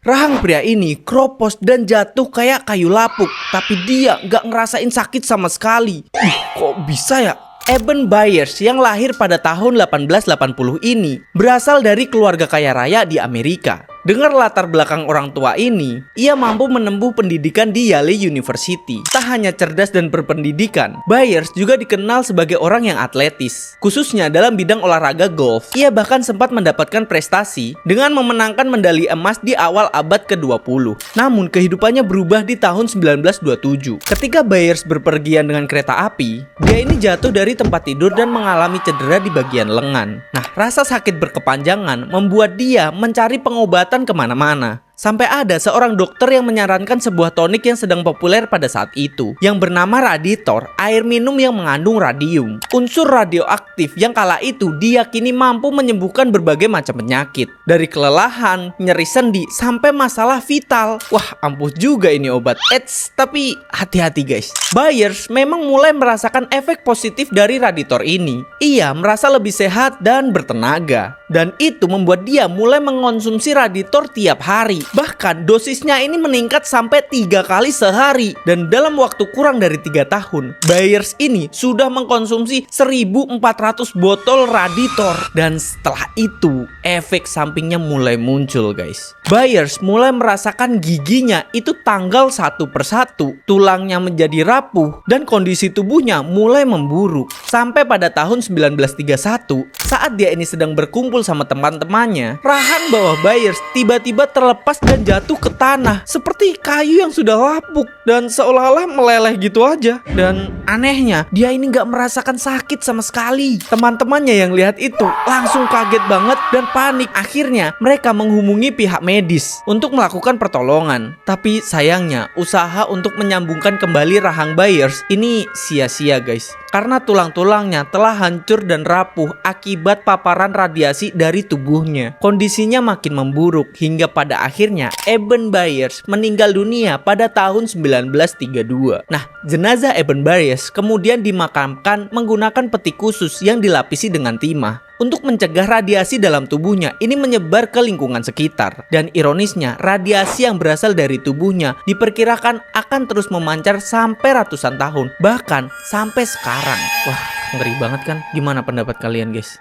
Rahang pria ini kropos dan jatuh kayak kayu lapuk, tapi dia nggak ngerasain sakit sama sekali. Kok bisa ya? Eben Byers yang lahir pada tahun 1880 ini berasal dari keluarga kaya raya di Amerika. Dengan latar belakang orang tua ini, ia mampu menempuh pendidikan di Yale University. Tak hanya cerdas dan berpendidikan, Byers juga dikenal sebagai orang yang atletis, khususnya dalam bidang olahraga golf. Ia bahkan sempat mendapatkan prestasi dengan memenangkan medali emas di awal abad ke-20. Namun kehidupannya berubah di tahun 1927. Ketika Byers berpergian dengan kereta api, dia ini jatuh dari tempat tidur dan mengalami cedera di bagian lengan. Nah, rasa sakit berkepanjangan membuat dia mencari pengobatan kemana-mana. Sampai ada seorang dokter yang menyarankan sebuah tonik yang sedang populer pada saat itu, yang bernama Raditor, air minum yang mengandung radium, unsur radioaktif yang kala itu diyakini mampu menyembuhkan berbagai macam penyakit, dari kelelahan, nyeri sendi, sampai masalah vital. Wah, ampuh juga ini obat. Tapi hati-hati guys. Byers memang mulai merasakan efek positif dari Raditor ini. Ia merasa lebih sehat dan bertenaga, dan itu membuat dia mulai mengonsumsi Raditor tiap hari. Bahkan dosisnya ini meningkat sampai 3 kali sehari. Dan dalam waktu kurang dari 3 tahun, Byers ini sudah mengkonsumsi 1.400 botol Raditor. Dan setelah itu, efek sampingnya mulai muncul guys. Byers mulai merasakan giginya itu tanggal satu persatu, tulangnya menjadi rapuh, dan kondisi tubuhnya mulai memburuk. Sampai pada tahun 1931, saat dia ini sedang berkumpul sama teman-temannya, rahang bawah Byers tiba-tiba terlepas dan jatuh ke tanah seperti kayu yang sudah lapuk dan seolah-olah meleleh gitu aja. Dan anehnya, dia ini gak merasakan sakit sama sekali. Teman-temannya yang lihat itu langsung kaget banget dan panik. Akhirnya mereka menghubungi pihak medis untuk melakukan pertolongan. Tapi sayangnya usaha untuk menyambungkan kembali rahang Byers ini sia-sia guys, karena tulang-tulangnya telah hancur dan rapuh akibat paparan radiasi dari tubuhnya. Kondisinya makin memburuk hingga pada akhirnya Eben Byers meninggal dunia pada tahun 1932. Nah, jenazah Eben Byers kemudian dimakamkan menggunakan peti khusus yang dilapisi dengan timah untuk mencegah radiasi dalam tubuhnya ini menyebar ke lingkungan sekitar. Dan ironisnya, radiasi yang berasal dari tubuhnya diperkirakan akan terus memancar sampai ratusan tahun, bahkan sampai sekarang. Wah, ngeri banget kan? Gimana pendapat kalian guys?